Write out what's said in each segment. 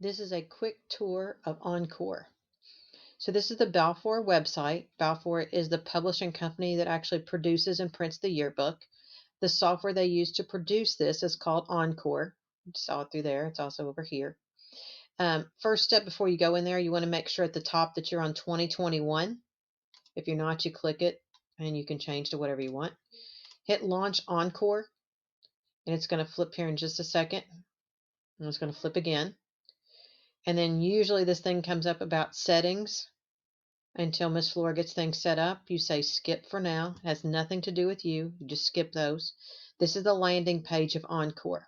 This is a quick tour of Encore. So this is the Balfour website. Balfour is the publishing company that actually produces and prints the yearbook. The software they use to produce this is called Encore. You saw it through there. It's also over here. First step before you go in there, you want to make sure at the top that you're on 2021. If you're not, you click it and you can change to whatever you want. Hit Launch Encore, and it's going to flip here in just a second. And it's going to flip again. And then usually this thing comes up about settings. Until Miss Flora gets things set up, you say skip for now. It has nothing to do with you. You just skip those. This is the landing page of Encore.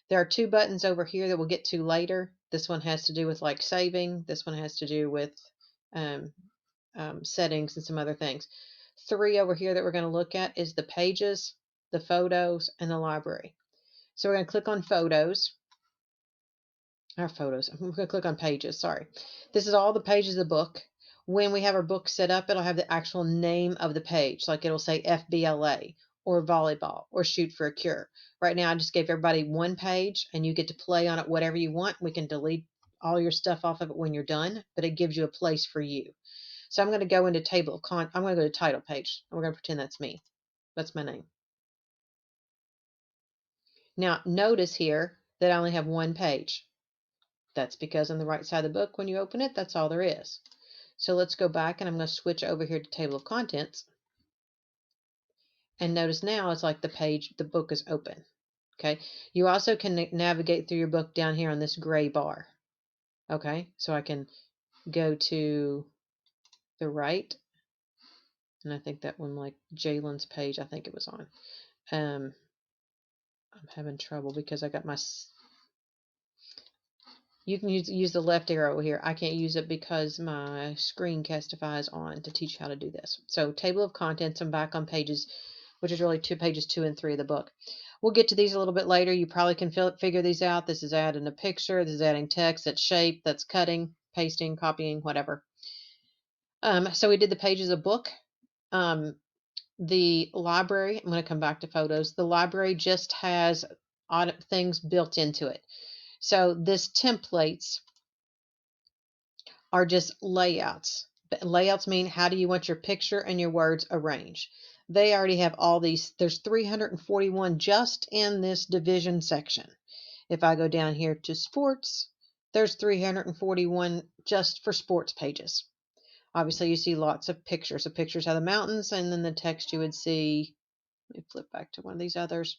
There are two buttons over here that we'll get to later. This one has to do with like saving. This one has to do with settings and some other things. Three over here that we're going to look at is the pages, the photos, and the library. So we're going to click on photos. Our photos. I'm going to click on pages. Sorry. This is all the pages of the book. When we have our book set up, it'll have the actual name of the page. Like it'll say FBLA or volleyball or shoot for a cure. Right now, I just gave everybody one page and you get to play on it whatever you want. We can delete all your stuff off of it when you're done, but it gives you a place for you. So I'm going to go into table of I'm going to go to title page. We're going to pretend that's me. That's my name. Now, notice here that I only have one page. That's because on the right side of the book, when you open it, that's all there is. So let's go back and I'm going to switch over here to table of contents. And notice now it's like the book is open. Okay. You also can navigate through your book down here on this gray bar. Okay. So I can go to the right. And I think that one, like Jalen's page, I think it was on. I'm having trouble because I got my... You can use the left arrow here. I can't use it because my Screencastify is on to teach you how to do this. So table of contents, I'm back on pages, which is really pages 2 and 3 of the book. We'll get to these a little bit later. You probably can figure these out. This is adding a picture. This is adding text. That's shape. That's cutting, pasting, copying, whatever. So we did the pages of book. The library, I'm going to come back to photos. The library just has things built into it. So this templates are just layouts. Layouts mean how do you want your picture and your words arranged. They already have all these. There's 341 just in this division section. If I go down here to sports, there's 341 just for sports pages. Obviously, you see lots of pictures. So pictures of the mountains, and then the text you would see. Let me flip back to one of these others.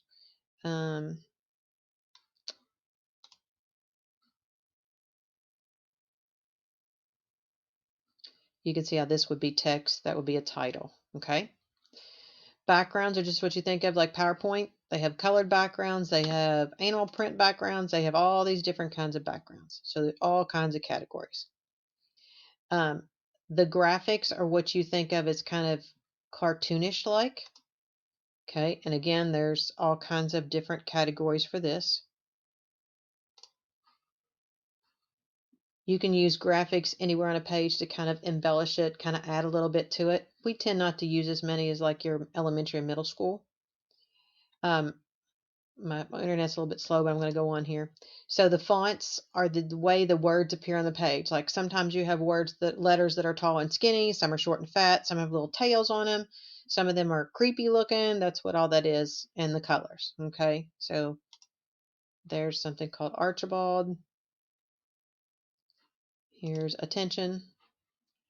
You can see how this would be text. That would be a title. Okay. Backgrounds are just what you think of like PowerPoint. They have colored backgrounds. They have animal print backgrounds. They have all these different kinds of backgrounds. So there's all kinds of categories. The graphics are what you think of as kind of cartoonish like. Okay. And again, there's all kinds of different categories for this. You can use graphics anywhere on a page to kind of embellish it, kind of add a little bit to it. We tend not to use as many as like your elementary and middle school. My internet's a little bit slow, but I'm going to go on here. So the fonts are the way the words appear on the page. Like sometimes you have letters that are tall and skinny. Some are short and fat. Some have little tails on them. Some of them are creepy looking. That's what all that is. And the colors. Okay. So there's something called Archibald. Here's attention.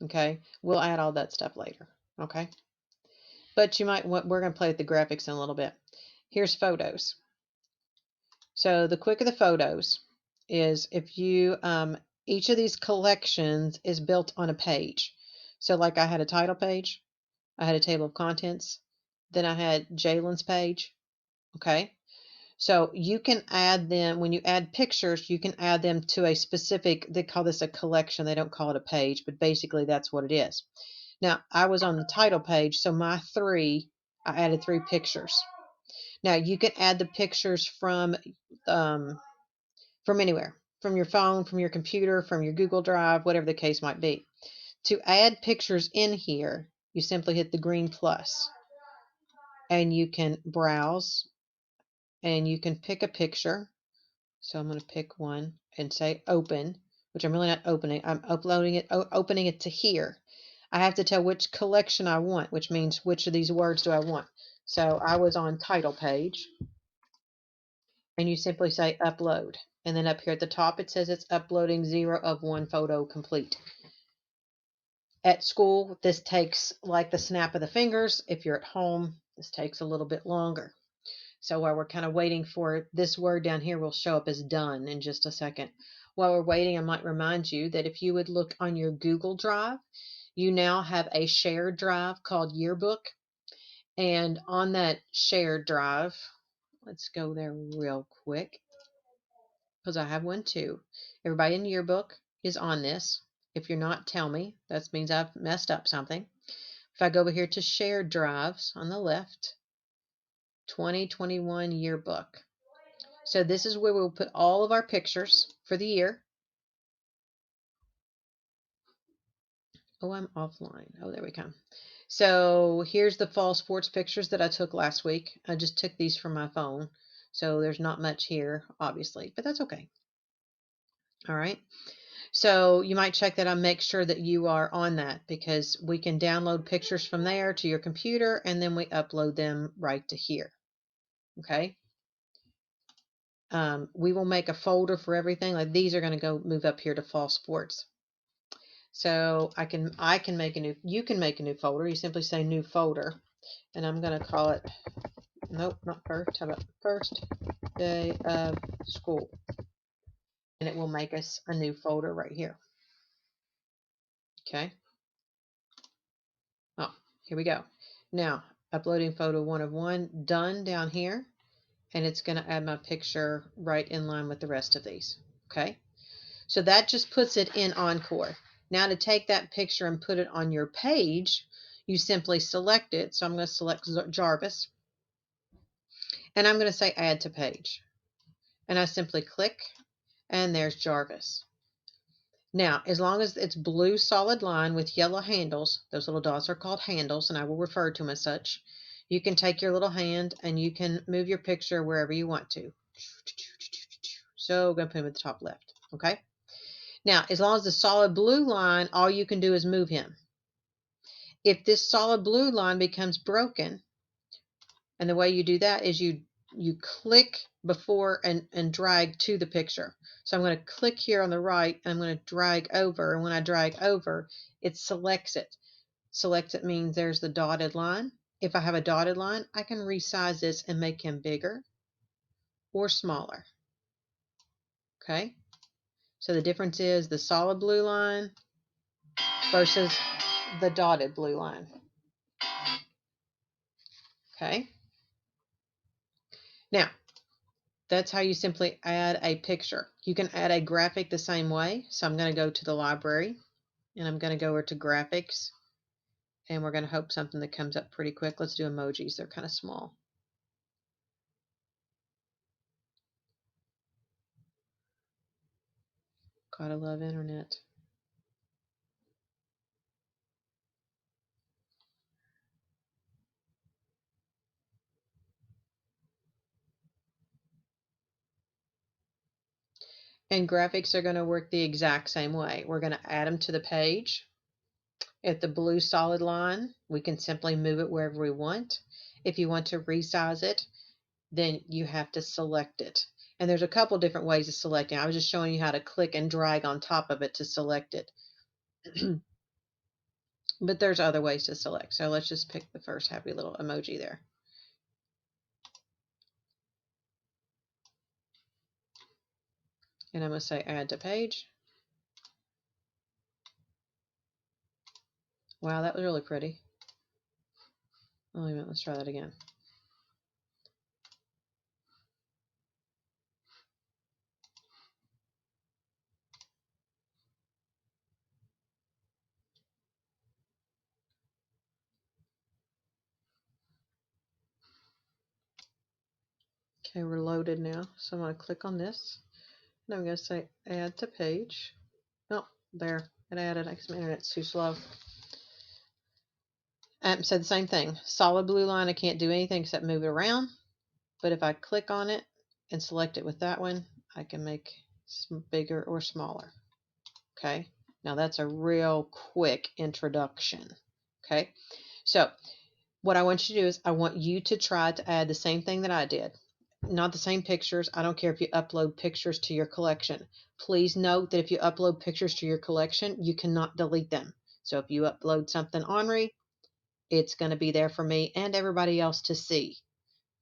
Okay. We'll add all that stuff later. Okay. But we're going to play with the graphics in a little bit. Here's photos. So the quick of the photos is if you, each of these collections is built on a page. So like I had a title page, I had a table of contents, then I had Jalen's page. Okay. So you can add them, when you add pictures, you can add them to a specific, they call this a collection. They don't call it a page, but basically that's what it is. Now I was on the title page. So I added 3 pictures. Now you can add the pictures from anywhere, from your phone, from your computer, from your Google Drive, whatever the case might be. To add pictures in here, you simply hit the green plus and you can browse and you can pick a picture. So I'm going to pick one and say open, which I'm really not opening. I'm uploading it, opening it to here. I have to tell which collection I want, which means which of these words do I want. So I was on title page, and you simply say upload. And then up here at the top, it says it's uploading 0 of 1 photo complete. At school, this takes like the snap of the fingers. If you're at home, this takes a little bit longer. So while we're kind of waiting for this word down here will show up as done in just a second. While we're waiting, I might remind you that if you would look on your Google Drive, you now have a shared drive called Yearbook. And on that shared drive, let's go there real quick because I have one too. Everybody in Yearbook is on this. If you're not, tell me. That means I've messed up something. If I go over here to shared drives on the left, 2021 Yearbook. So this is where we'll put all of our pictures for the year. Oh, I'm offline. Oh, there we come. So here's the fall sports pictures that I took last week. I just took these from my phone. So there's not much here, obviously, but that's okay. All right. So you might check that out, make sure that you are on that because we can download pictures from there to your computer and then we upload them right to here. Okay. We will make a folder for everything. Like these are going to go move up here to fall sports. So I can make a new, you can make a new folder. You simply say new folder, and I'm going to call it, nope, not first. How about first day of school? And it will make us a new folder right here. Okay. Oh, here we go. Now, uploading photo 1 of 1, done down here. And it's going to add my picture right in line with the rest of these. Okay. So that just puts it in Encore. Now to take that picture and put it on your page, you simply select it. So I'm going to select Jarvis. And I'm going to say add to page. And I simply click, and there's Jarvis. Now, as long as it's blue solid line with yellow handles, those little dots are called handles, and I will refer to them as such. You can take your little hand and you can move your picture wherever you want to. So I'm going to put him at the top left. Okay. Now, as long as the solid blue line, all you can do is move him. If this solid blue line becomes broken, and the way you do that is you click before and drag to the picture. So I'm going to click here on the right, and I'm going to drag over, and when I drag over, it selects it. Selects it means there's the dotted line. If I have a dotted line, I can resize this and make him bigger or smaller. Okay? So the difference is the solid blue line versus the dotted blue line. Okay? Now, that's how you simply add a picture. You can add a graphic the same way. So I'm going to go to the library, and I'm going to go over to graphics, and we're going to hope something that comes up pretty quick. Let's do emojis. They're kind of small. Gotta love internet. And graphics are going to work the exact same way. We're going to add them to the page. At the blue solid line, we can simply move it wherever we want. If you want to resize it, then you have to select it. And there's a couple different ways of selecting. I was just showing you how to click and drag on top of it to select it. But there's other ways to select. So let's just pick the first happy little emoji there. And I'm going to say add to page. Wow, that was really pretty. Oh, wait a minute, let's try that again. Okay, we're loaded now. So I'm going to click on this. And I'm going to say add to page. Oh, there. It added. I guess my internet's too slow. So the same thing. Solid blue line, I can't do anything except move it around. But if I click on it and select it with that one, I can make bigger or smaller. Okay, now that's a real quick introduction. Okay, so what I want you to do is I want you to try to add the same thing that I did. Not the same pictures. I don't care if you upload pictures to your collection. Please note that if you upload pictures to your collection, you cannot delete them. So if you upload something ornery, it's going to be there for me and everybody else to see.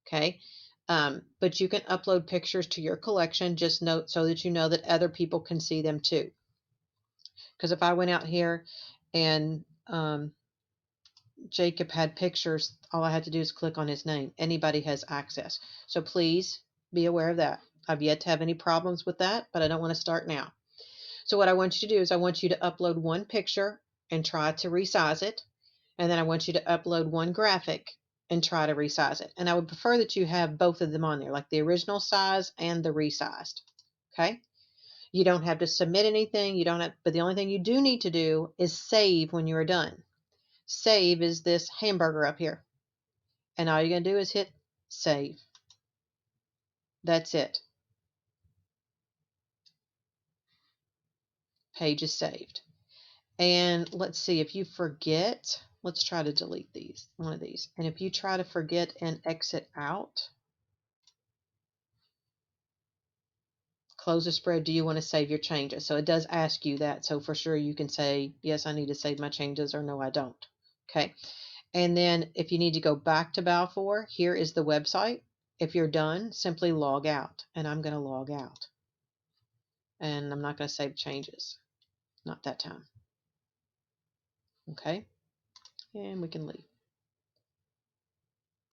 Okay. But you can upload pictures to your collection, just note so that you know that other people can see them too. Because if I went out here and Jacob had pictures, all I had to do is click on his name. Anybody has access. So please be aware of that. I've yet to have any problems with that, but I don't want to start now. So what I want you to do is I want you to upload one picture and try to resize it. And then I want you to upload one graphic and try to resize it. And I would prefer that you have both of them on there, like the original size and the resized. Okay? You don't have to submit anything. You don't have, but the only thing you do need to do is save when you are done. Save is this hamburger up here. And all you're going to do is hit save. That's it. Page is saved. And let's see, if you forget, let's try to delete one of these. And if you try to forget and exit out, close the spread, do you want to save your changes? So it does ask you that. So for sure you can say, yes, I need to save my changes, or no, I don't. Okay. And then if you need to go back to Balfour, here is the website. If you're done, simply log out. And I'm going to log out. And I'm not going to save changes. Not that time. Okay. And we can leave.